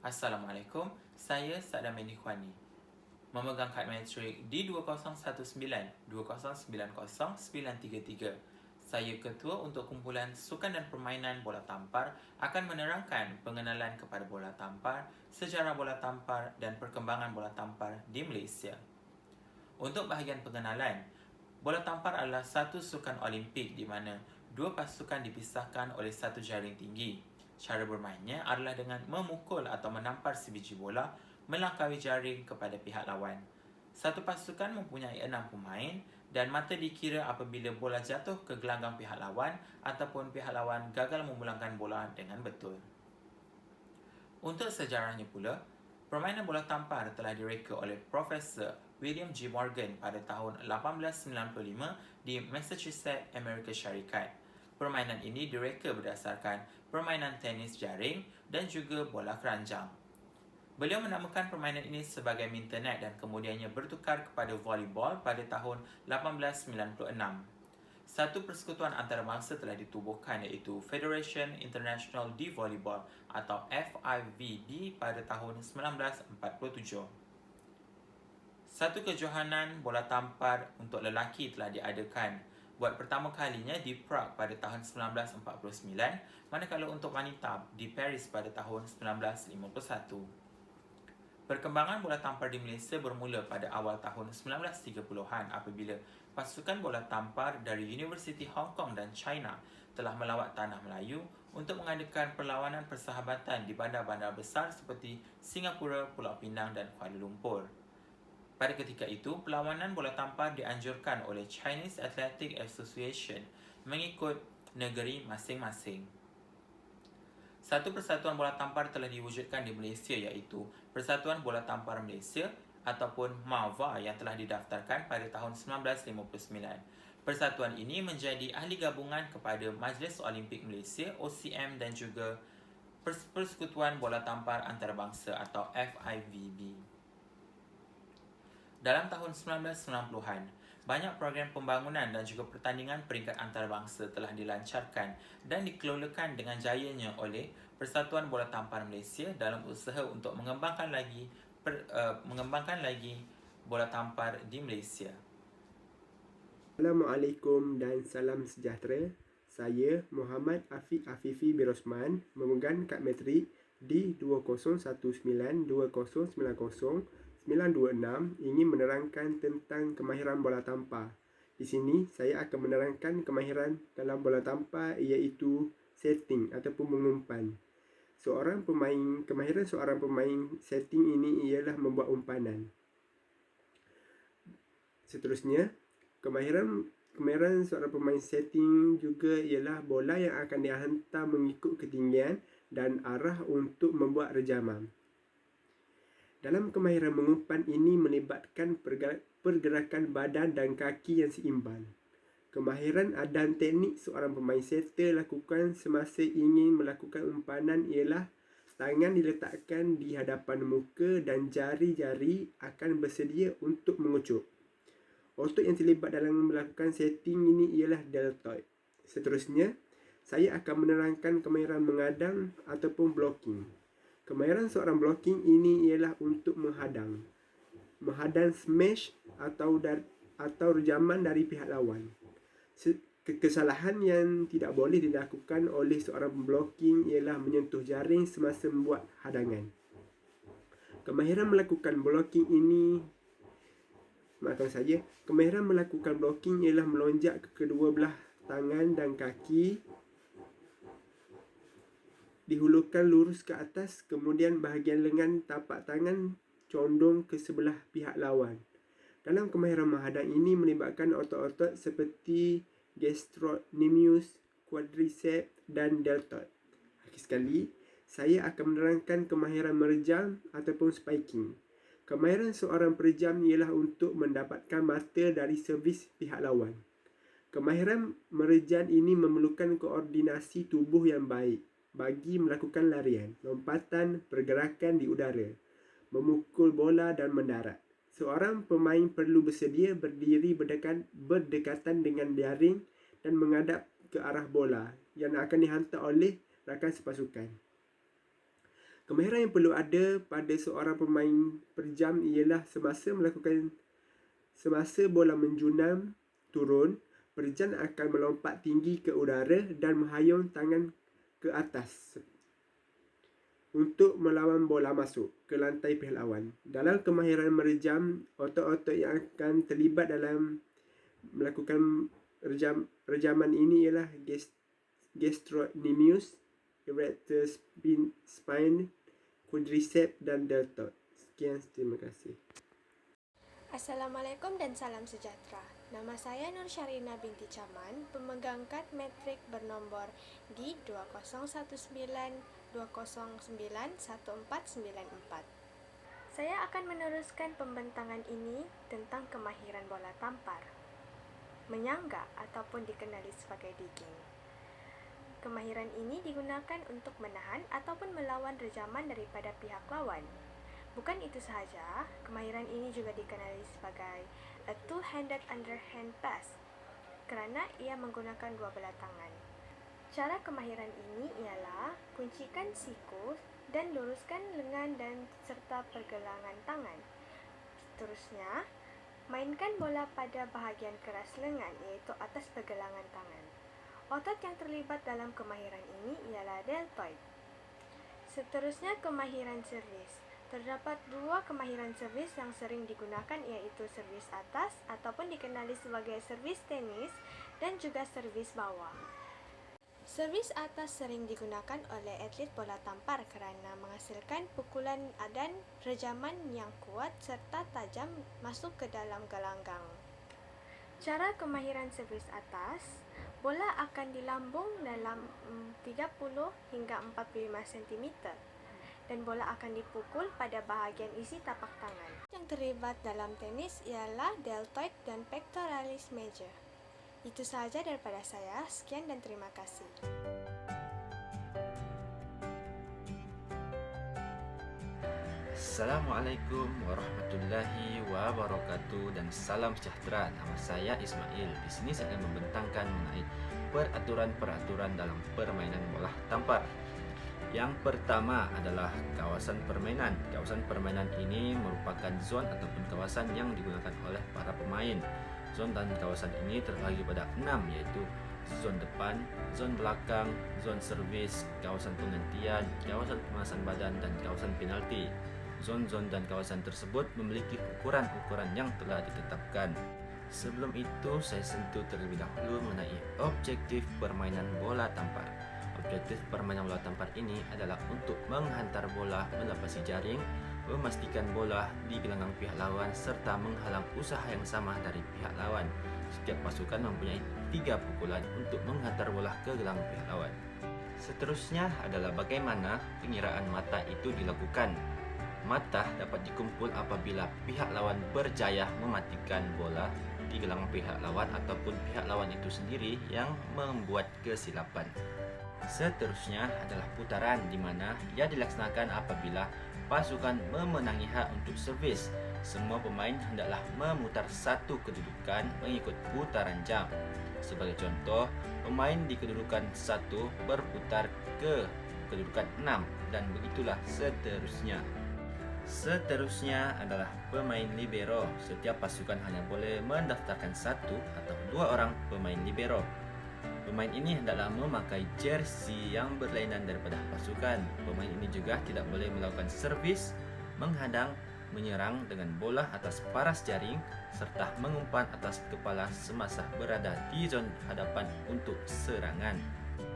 Assalamualaikum, saya Sadam Enikhwani. Memegang kad matrik D20192090933. Saya ketua untuk kumpulan sukan dan permainan bola tampar akan menerangkan pengenalan kepada bola tampar, sejarah bola tampar dan perkembangan bola tampar di Malaysia. Untuk bahagian pengenalan, bola tampar adalah satu sukan Olimpik di mana dua pasukan dipisahkan oleh satu jaring tinggi. Cara bermainnya adalah dengan memukul atau menampar sebiji bola melangkaui jaring kepada pihak lawan. Satu pasukan mempunyai 6 pemain dan mata dikira apabila bola jatuh ke gelanggang pihak lawan ataupun pihak lawan gagal memulangkan bola dengan betul. Untuk sejarahnya pula, permainan bola tampar telah direka oleh Profesor William G. Morgan pada tahun 1895 di Massachusetts, Amerika Syarikat. Permainan ini direka berdasarkan permainan tenis jaring dan juga bola keranjang. Beliau menamakan permainan ini sebagai minternet dan kemudiannya bertukar kepada volleyball pada tahun 1896. Satu persekutuan antarabangsa telah ditubuhkan iaitu Federation International de Volleyball atau FIVB pada tahun 1947. Satu kejohanan bola tampar untuk lelaki telah diadakan buat pertama kalinya di Prague pada tahun 1949, manakala untuk wanita di Paris pada tahun 1951. Perkembangan bola tampar di Malaysia bermula pada awal tahun 1930-an apabila pasukan bola tampar dari Universiti Hong Kong dan China telah melawat tanah Melayu untuk mengadakan perlawanan persahabatan di bandar-bandar besar seperti Singapura, Pulau Pinang dan Kuala Lumpur. Pada ketika itu, perlawanan bola tampar dianjurkan oleh Chinese Athletic Association mengikut negeri masing-masing. Satu persatuan bola tampar telah diwujudkan di Malaysia iaitu Persatuan Bola Tampar Malaysia ataupun MAVA yang telah didaftarkan pada tahun 1959. Persatuan ini menjadi ahli gabungan kepada Majlis Olimpik Malaysia OCM dan juga Persekutuan Bola Tampar Antarabangsa atau FIVB. Dalam tahun 1990-an, banyak program pembangunan dan juga pertandingan peringkat antarabangsa telah dilancarkan dan dikelolakan dengan jayanya oleh Persatuan Bola Tampar Malaysia dalam usaha untuk mengembangkan lagi bola tampar di Malaysia. Assalamualaikum dan salam sejahtera. Saya Muhammad Afiq Afifi bin Rosman memegang kad matrik D20192090926 ingin menerangkan tentang kemahiran bola tampar. Di sini saya akan menerangkan kemahiran dalam bola tampar iaitu setting ataupun mengumpan. Kemahiran seorang pemain setting ini ialah membuat umpanan. Seterusnya, kemahiran seorang pemain setting juga ialah bola yang akan dihantar mengikut ketinggian dan arah untuk membuat rejaman. Dalam kemahiran mengumpan ini melibatkan pergerakan badan dan kaki yang seimbang. Kemahiran dan teknik seorang pemain setter lakukan semasa ingin melakukan umpanan ialah tangan diletakkan di hadapan muka dan jari-jari akan bersedia untuk mengucuk. Otot yang terlibat dalam melakukan setting ini ialah deltoid. Seterusnya, saya akan menerangkan kemahiran mengadang ataupun blocking. Kemahiran seorang blocking ini ialah untuk menghadang smash atau rejaman dari pihak lawan. Kesalahan yang tidak boleh dilakukan oleh seorang blocking ialah menyentuh jaring semasa membuat hadangan. Kemahiran melakukan blocking ialah melonjak ke kedua belah tangan dan kaki, dihulurkan lurus ke atas, kemudian bahagian lengan tapak tangan condong ke sebelah pihak lawan. Dalam kemahiran menghadang ini melibatkan otot-otot seperti gastrocnemius, quadriceps dan deltoid. Akhir sekali, saya akan menerangkan kemahiran merejam ataupun spiking. Kemahiran seorang perejam ialah untuk mendapatkan mata dari servis pihak lawan. Kemahiran merejam ini memerlukan koordinasi tubuh yang baik bagi melakukan larian, lompatan, pergerakan di udara, memukul bola dan mendarat. Seorang pemain perlu bersedia berdiri berdekatan dengan jaring dan menghadap ke arah bola yang akan dihantar oleh rakan sepasukan. Kemahiran yang perlu ada pada seorang pemain perjam ialah semasa bola menjunam turun, perjam akan melompat tinggi ke udara dan menghayung tangan ke atas untuk melawan bola masuk ke lantai pihak lawan. Dalam kemahiran merejam, otot-otot yang akan terlibat dalam melakukan rejaman ini ialah gastrocnemius, erector spine, quadriceps dan deltoid. Sekian, terima kasih. Assalamualaikum dan salam sejahtera. Nama saya Nur Syarina binti Caman, pemegang kad metrik bernombor D20192091494. Saya akan meneruskan pembentangan ini tentang kemahiran bola tampar, menyangga ataupun dikenali sebagai digging. Kemahiran ini digunakan untuk menahan ataupun melawan rejaman daripada pihak lawan. Bukan itu sahaja, kemahiran ini juga dikenali sebagai a two-handed underhand pass kerana ia menggunakan dua belah tangan. Cara kemahiran ini ialah kuncikan siku dan luruskan lengan dan serta pergelangan tangan. Seterusnya, mainkan bola pada bahagian keras lengan iaitu atas pergelangan tangan. Otot yang terlibat dalam kemahiran ini ialah deltoid. Seterusnya, kemahiran servis. Terdapat dua kemahiran servis yang sering digunakan iaitu servis atas ataupun dikenali sebagai servis tenis dan juga servis bawah. Servis atas sering digunakan oleh atlet bola tampar kerana menghasilkan pukulan dan rejaman yang kuat serta tajam masuk ke dalam gelanggang. Cara kemahiran servis atas, bola akan dilambung dalam 30 hingga 45 cm dan bola akan dipukul pada bahagian isi tapak tangan. Yang terlibat dalam tenis ialah deltoid dan pectoralis major. Itu sahaja daripada saya. Sekian dan terima kasih. Assalamualaikum warahmatullahi wabarakatuh dan salam sejahtera. Nama saya Ismail. Di sini saya akan membentangkan mengenai peraturan-peraturan dalam permainan bola tampar. Yang pertama adalah kawasan permainan. Kawasan permainan ini merupakan zon ataupun kawasan yang digunakan oleh para pemain. Zon dan kawasan ini terbagi pada 6, yaitu zon depan, zon belakang, zon servis, kawasan penghentian, kawasan pemanasan badan dan kawasan penalti. Zon-zon dan kawasan tersebut memiliki ukuran-ukuran yang telah ditetapkan. Sebelum itu, saya sentuh terlebih dahulu mengenai objektif permainan bola tampar. Objektif permainan bola tampar ini adalah untuk menghantar bola melepasi jaring, memastikan bola di gelanggang pihak lawan serta menghalang usaha yang sama dari pihak lawan. Setiap pasukan mempunyai 3 pukulan untuk menghantar bola ke gelanggang pihak lawan. Seterusnya adalah bagaimana pengiraan mata itu dilakukan. Mata dapat dikumpul apabila pihak lawan berjaya mematikan bola di gelanggang pihak lawan ataupun pihak lawan itu sendiri yang membuat kesilapan. Seterusnya adalah putaran di mana ia dilaksanakan apabila pasukan memenangi hak untuk servis. Semua pemain hendaklah memutar satu kedudukan mengikut putaran jam. Sebagai contoh, pemain di kedudukan 1 berputar ke kedudukan 6 dan begitulah seterusnya. Seterusnya adalah pemain libero. Setiap pasukan hanya boleh mendaftarkan 1 atau 2 orang pemain libero. Pemain ini hendaklah memakai jersey yang berlainan daripada pasukan. Pemain ini juga tidak boleh melakukan servis, menghadang, menyerang dengan bola atas paras jaring serta mengumpan atas kepala semasa berada di zon hadapan untuk serangan.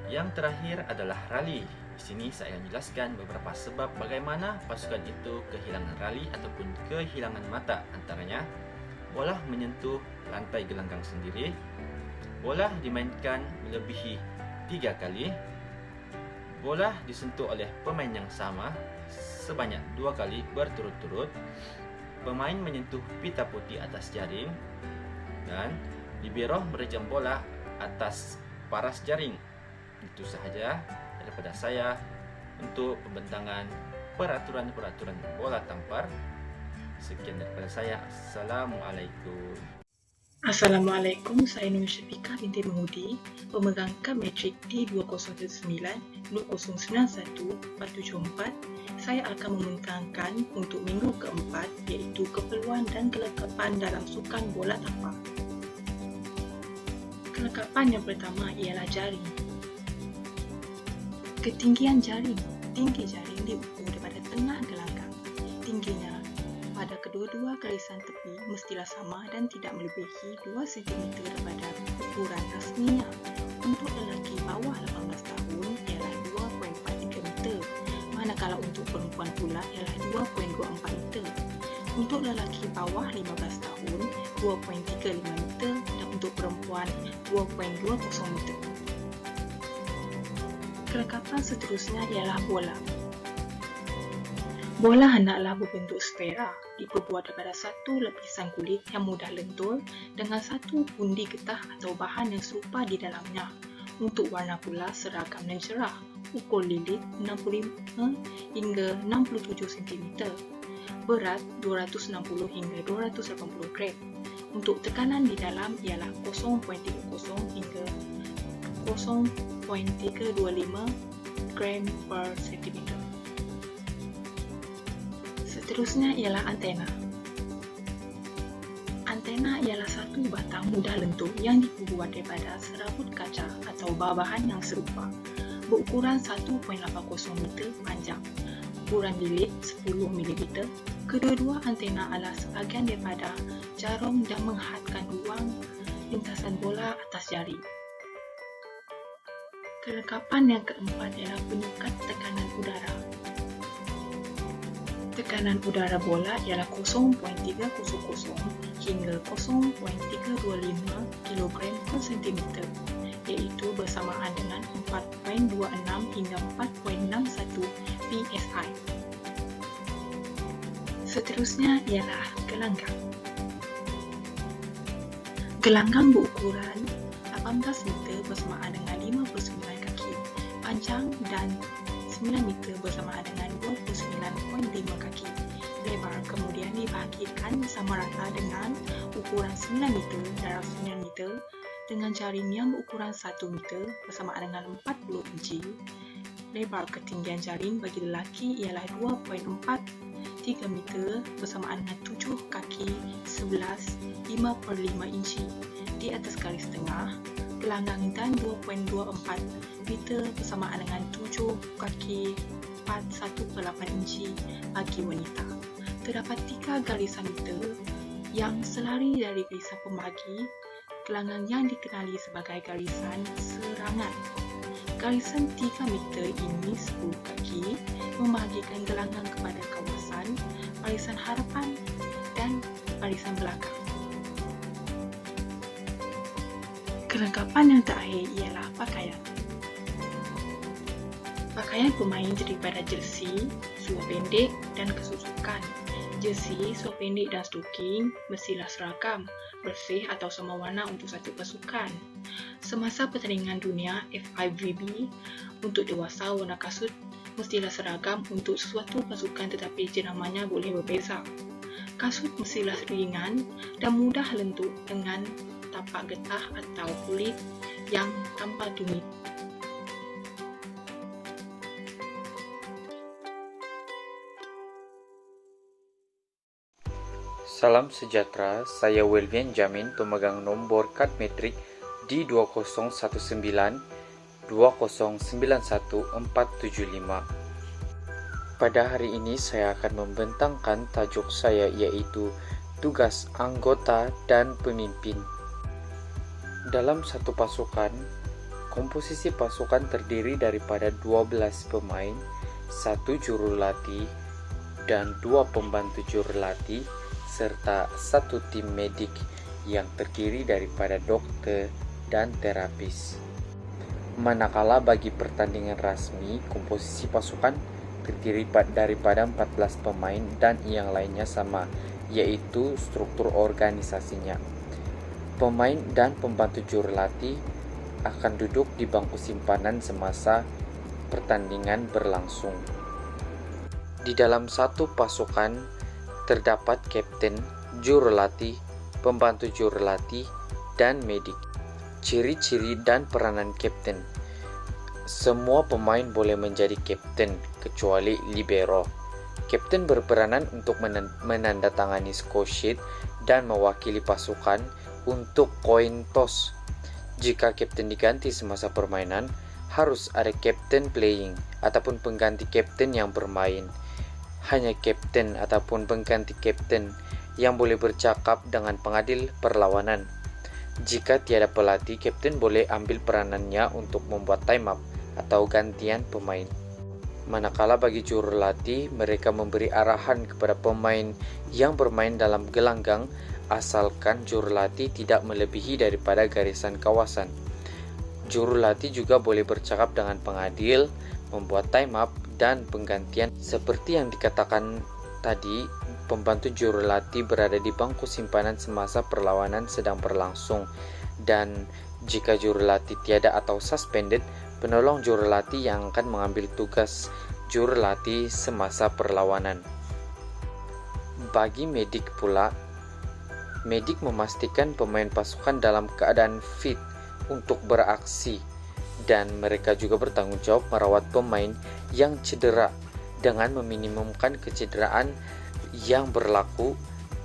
Yang terakhir adalah rally. Di sini saya akan jelaskan beberapa sebab bagaimana pasukan itu kehilangan rally ataupun kehilangan mata. Antaranya, bola menyentuh lantai gelanggang sendiri, bola dimainkan melebihi 3 kali, bola disentuh oleh pemain yang sama sebanyak 2 kali berturut-turut, pemain menyentuh pita putih atas jaring, dan libero merejam bola atas paras jaring. Itu sahaja daripada saya untuk pembentangan peraturan-peraturan bola tampar. Sekian daripada saya. Assalamualaikum. Assalamualaikum, saya Nur Syafika binti Mahudi, pemegang kad metrik D2019091 474 saya akan membentangkan untuk minggu keempat, iaitu keperluan dan kelengkapan dalam sukan bola tampar. Kelengkapan yang pertama ialah jaring. Ketinggian jaring. Tinggi jaring diukur daripada tengah gelanggang. Tingginya pada kedua-dua garisan tepi mestilah sama dan tidak melebihi 2 cm daripada ukuran rasminya. Untuk lelaki bawah 18 tahun ialah 2.43 meter, manakala untuk perempuan pula ialah 2.24 meter. Untuk lelaki bawah 15 tahun 2.35 meter dan untuk perempuan 2.20 meter. Kelengkapan seterusnya ialah bola. Bola hendaklah berbentuk sfera, diperbuat daripada satu lapisan kulit yang mudah lentur dengan satu pundi getah atau bahan yang serupa di dalamnya. Untuk warna pula seragam dan cerah, ukur lilit 65 hingga 67 cm, berat 260 hingga 280 gram. Untuk tekanan di dalam ialah 0.30 hingga 0.325 gram per cm. Seterusnya ialah antena. Antena ialah satu batang mudah lentur yang dibuat daripada serabut kaca atau bahan yang serupa, berukuran 1.80 meter panjang, ukuran bilik 10 mm. Kedua-dua antena adalah sebahagian daripada jarum dan menghadkan ruang lintasan bola atas jaring. Kelengkapan yang keempat ialah penyukat tekanan udara. Tekanan udara bola ialah 0.300 hingga 0.325 kg per cm, iaitu bersamaan dengan 4.26 hingga 4.61 psi. Seterusnya ialah gelanggang. Gelanggang berukuran 18 meter bersamaan dengan 59 kaki panjang dan 9 meter bersamaan dengan 29.5 kaki lebar, kemudian dibahagikan sama rata dengan ukuran 9 meter darab 9 meter dengan jaring yang berukuran 1 meter bersamaan dengan 40 inci. Lebar ketinggian jaring bagi lelaki ialah 2.43 meter bersamaan dengan 7 kaki 11 5/5 inci di atas garis tengah gelanggang dan 2.24 meter bersamaan dengan 7 kaki 41/8 inci bagi wanita. Terdapat 3 garisan meter yang selari dari garisan pembagi gelanggang yang dikenali sebagai garisan serangan. Garisan 3 meter ini 10 kaki membahagikan gelanggang kepada kawasan barisan hadapan dan barisan belakang. Kelengkapan yang terakhir ialah pakaian. Pakaian pemain terdiri pada jersey, seluar pendek dan kesusukan. Jersey, seluar pendek dan stoking mestilah seragam, bersih atau sama warna untuk satu pasukan. Semasa pertandingan dunia FIVB untuk dewasa, warna kasut mestilah seragam untuk sesuatu pasukan tetapi jenamanya boleh berbeza. Kasut mestilah ringan dan mudah lentur dengan tapak getah atau kulit yang tanpa tumit. Salam sejahtera, saya Wilvian Jamin, pemegang nombor kad metrik D20192091475. Pada hari ini saya akan membentangkan tajuk saya yaitu tugas anggota dan pemimpin. Dalam satu pasukan, komposisi pasukan terdiri daripada 12 pemain, 1 jurulatih dan 2 pembantu jurulatih serta 1 tim medik yang terdiri daripada dokter dan terapis. Manakala bagi pertandingan rasmi, komposisi pasukan terdiri daripada 14 pemain dan yang lainnya sama, yaitu struktur organisasinya. Pemain dan pembantu jurulatih akan duduk di bangku simpanan semasa pertandingan berlangsung. Di dalam satu pasukan terdapat kapten, jurulatih, pembantu jurulatih, dan medik. Ciri-ciri dan peranan kapten. Semua pemain boleh menjadi kapten kecuali libero. Kapten berperanan untuk menandatangani score sheet dan mewakili pasukan untuk koin toss. Jika kapten diganti semasa permainan, harus ada kapten playing ataupun pengganti kapten yang bermain. Hanya kapten ataupun pengganti kapten yang boleh bercakap dengan pengadil perlawanan. Jika tiada pelatih, kapten boleh ambil peranannya untuk membuat time up atau gantian pemain. Manakala bagi jurulatih, mereka memberi arahan kepada pemain yang bermain dalam gelanggang asalkan jurulatih tidak melebihi daripada garisan kawasan. Jurulatih juga boleh bercakap dengan pengadil, membuat time up dan penggantian. Seperti yang dikatakan tadi, pembantu jurulatih berada di bangku simpanan semasa perlawanan sedang berlangsung, dan jika jurulatih tiada atau suspended, penolong jurulatih yang akan mengambil tugas jurulatih semasa perlawanan. Bagi medik pula, medik memastikan pemain pasukan dalam keadaan fit untuk beraksi, dan mereka juga bertanggung jawab merawat pemain yang cedera dengan meminimumkan kecederaan yang berlaku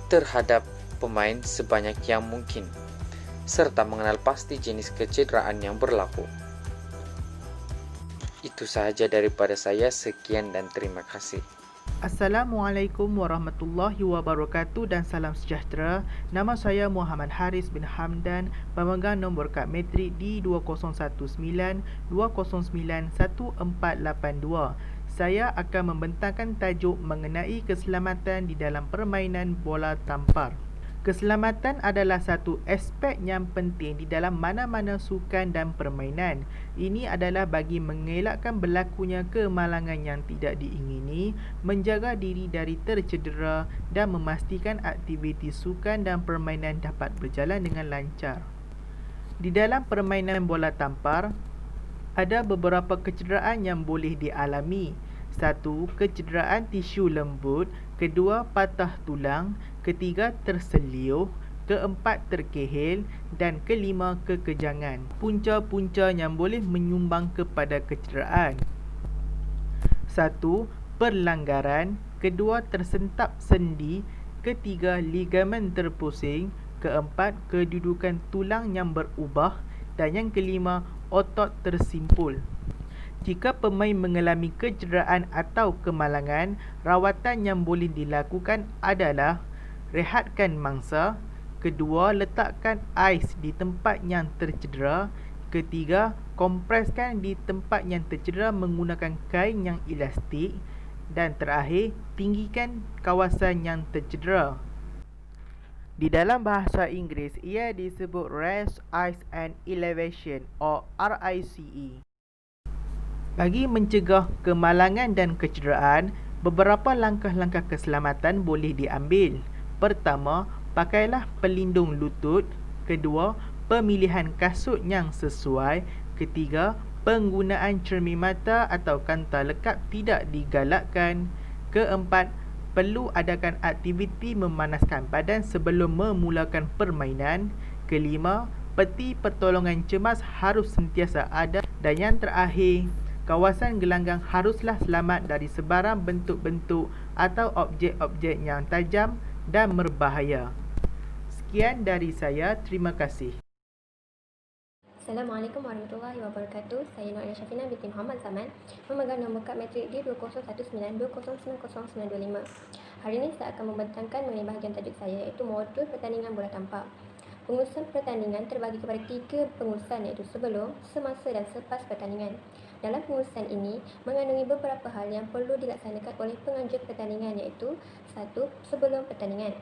terhadap pemain sebanyak yang mungkin, serta mengenal pasti jenis kecederaan yang berlaku. Itu sahaja daripada saya, sekian dan terima kasih. Assalamualaikum warahmatullahi wabarakatuh dan salam sejahtera. Nama saya Muhammad Haris bin Hamdan, pemegang nombor kad matrik D2019-209-1482. Saya akan membentangkan tajuk mengenai keselamatan di dalam permainan bola tampar. Keselamatan adalah satu aspek yang penting di dalam mana-mana sukan dan permainan. Ini adalah bagi mengelakkan berlakunya kemalangan yang tidak diingini, menjaga diri dari tercedera dan memastikan aktiviti sukan dan permainan dapat berjalan dengan lancar. Di dalam permainan bola tampar, ada beberapa kecederaan yang boleh dialami. 1. Kecederaan tisu lembut. 2. Patah tulang. 3. Terseliuh. 4. Terkehil. Dan 5. Kekejangan. Punca-punca yang boleh menyumbang kepada kecederaan. 1. Perlanggaran. 2. Tersentap sendi. 3. Ligamen terpusing. 4. Kedudukan tulang yang berubah. Dan yang 5. Otot tersimpul. Jika pemain mengalami kecederaan atau kemalangan, rawatan yang boleh dilakukan adalah rehatkan mangsa. 2. Letakkan ais di tempat yang tercedera. 3. Kompreskan di tempat yang tercedera menggunakan kain yang elastik. Dan terakhir, tinggikan kawasan yang tercedera. Di dalam bahasa Inggeris, ia disebut Rest, Ice and Elevation atau RICE. Bagi mencegah kemalangan dan kecederaan, beberapa langkah-langkah keselamatan boleh diambil. Pertama, pakailah pelindung lutut. 2. Pemilihan kasut yang sesuai. 3. Penggunaan cermin mata atau kanta lekap tidak digalakkan. 4. Perlu adakan aktiviti memanaskan badan sebelum memulakan permainan. 5. Peti pertolongan cemas harus sentiasa ada. Dan yang terakhir, kawasan gelanggang haruslah selamat dari sebarang bentuk-bentuk atau objek-objek yang tajam dan berbahaya. Sekian dari saya, terima kasih. Assalamualaikum warahmatullahi wabarakatuh. Saya Nur Syafina binti Muhammad Zaman, memegang nombor kad matrik D2019-2090925. Hari ini saya akan membentangkan mengenai bahagian tajuk saya, iaitu modul pertandingan bola tampar. Pengurusan pertandingan terbagi kepada 3 pengurusan, iaitu sebelum, semasa dan selepas pertandingan. Dalam pengurusan ini mengandungi beberapa hal yang perlu dilaksanakan oleh penganjur pertandingan, iaitu 1. Sebelum pertandingan.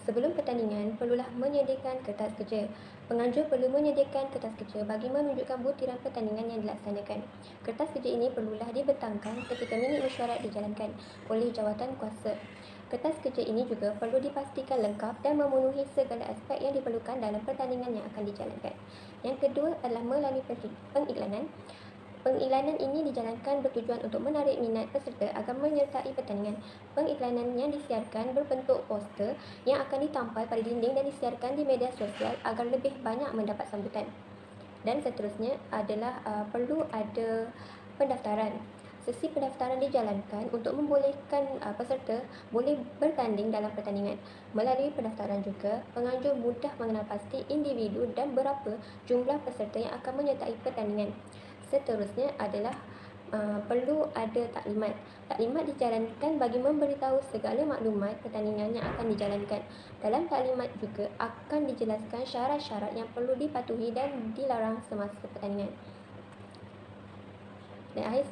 Sebelum pertandingan, perlulah menyediakan kertas kerja. Penganjur perlu menyediakan kertas kerja bagi menunjukkan butiran pertandingan yang dilaksanakan. Kertas kerja ini perlulah dibentangkan ketika minit mesyuarat dijalankan oleh jawatan kuasa. Kertas kerja ini juga perlu dipastikan lengkap dan memenuhi segala aspek yang diperlukan dalam pertandingan yang akan dijalankan. Yang kedua adalah melalui pengiklanan. Pengiklanan ini dijalankan bertujuan untuk menarik minat peserta agar menyertai pertandingan. Pengiklanan yang disiarkan berbentuk poster yang akan ditampal pada dinding dan disiarkan di media sosial agar lebih banyak mendapat sambutan. Dan seterusnya adalah perlu ada pendaftaran. Sesi pendaftaran dijalankan untuk membolehkan peserta boleh bertanding dalam pertandingan. Melalui pendaftaran juga, penganjur mudah mengenal pasti individu dan berapa jumlah peserta yang akan menyertai pertandingan. Seterusnya adalah perlu ada taklimat. Taklimat dijalankan bagi memberitahu segala maklumat pertandingan yang akan dijalankan. Dalam taklimat juga akan dijelaskan syarat-syarat yang perlu dipatuhi dan dilarang semasa pertandingan. Dan akhir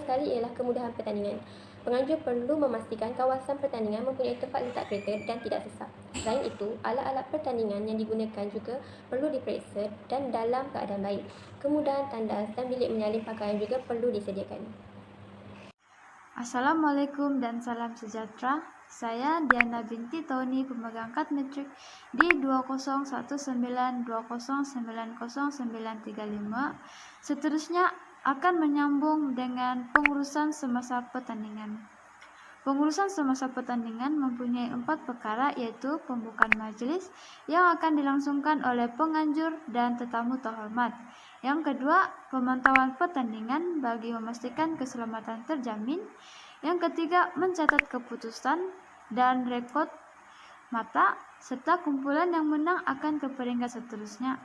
sekali ialah kemudahan pertandingan. Penganjur perlu memastikan kawasan pertandingan mempunyai tempat letak kereta dan tidak sesak. Selain itu, alat-alat pertandingan yang digunakan juga perlu diperiksa dan dalam keadaan baik. Kemudahan tandas dan bilik menyalin pakaian juga perlu disediakan. Assalamualaikum dan salam sejahtera. Saya Diana binti Tony, pemegang kad metrik di 201920909335. Seterusnya akan menyambung dengan pengurusan semasa pertandingan. Pengurusan semasa pertandingan mempunyai 4 perkara, yaitu pembukaan majelis yang akan dilangsungkan oleh penganjur dan tetamu terhormat. Yang kedua, pemantauan pertandingan bagi memastikan keselamatan terjamin. Yang ketiga, mencatat keputusan dan rekod mata serta kumpulan yang menang akan ke peringkat seterusnya.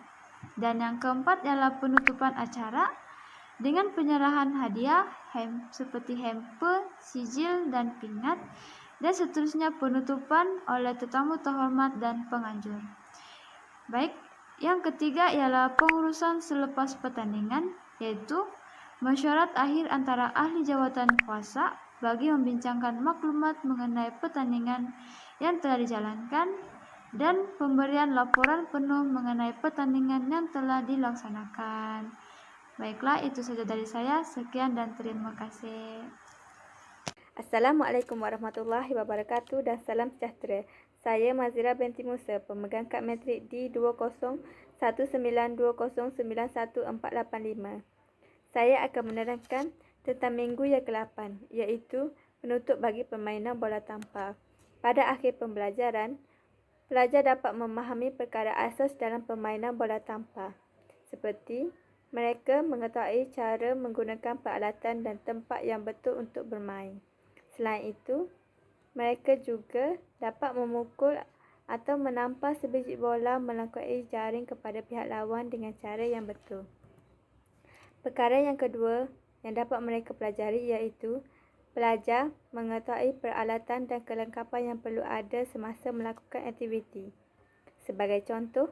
Dan yang keempat ialah penutupan acara dengan penyerahan hadiah seperti hamper, sijil, dan pingat, dan seterusnya penutupan oleh tetamu terhormat dan penganjur. Baik, yang ketiga ialah pengurusan selepas pertandingan, yaitu mesyuarat akhir antara ahli jawatan kuasa bagi membincangkan maklumat mengenai pertandingan yang telah dijalankan dan pemberian laporan penuh mengenai pertandingan yang telah dilaksanakan. Baiklah, itu saja dari saya. Sekian dan terima kasih. Assalamualaikum warahmatullahi wabarakatuh dan salam sejahtera. Saya Mazira binti Musa, pemegang kad metrik di 201920914885. Saya akan menerangkan tentang minggu yang ke-8, iaitu penutup bagi permainan bola tampar. Pada akhir pembelajaran, pelajar dapat memahami perkara asas dalam permainan bola tampar, seperti mereka mengetahui cara menggunakan peralatan dan tempat yang betul untuk bermain. Selain itu, mereka juga dapat memukul atau menampas sebiji bola melalui jaring kepada pihak lawan dengan cara yang betul. Perkara yang kedua yang dapat mereka pelajari iaitu pelajar mengetahui peralatan dan kelengkapan yang perlu ada semasa melakukan aktiviti. Sebagai contoh,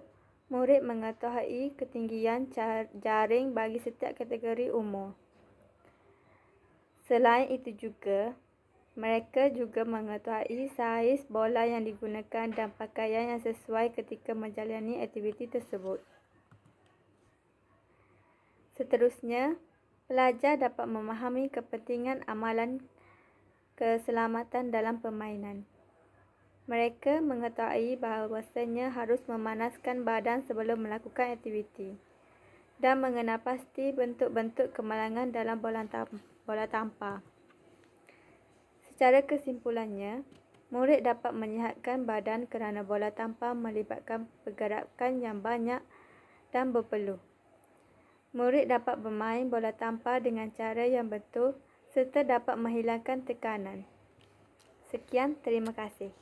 murid mengetahui ketinggian jaring bagi setiap kategori umur. Selain itu juga, mereka juga mengetahui saiz bola yang digunakan dan pakaian yang sesuai ketika menjalani aktiviti tersebut. Seterusnya, pelajar dapat memahami kepentingan amalan keselamatan dalam permainan. Mereka mengetahui bahawasanya harus memanaskan badan sebelum melakukan aktiviti dan mengenal pasti bentuk-bentuk kemalangan dalam bola tampar. Secara kesimpulannya, murid dapat menyihatkan badan kerana bola tampar melibatkan pergerakan yang banyak dan berpeluh. Murid dapat bermain bola tampar dengan cara yang betul serta dapat menghilangkan tekanan. Sekian, terima kasih.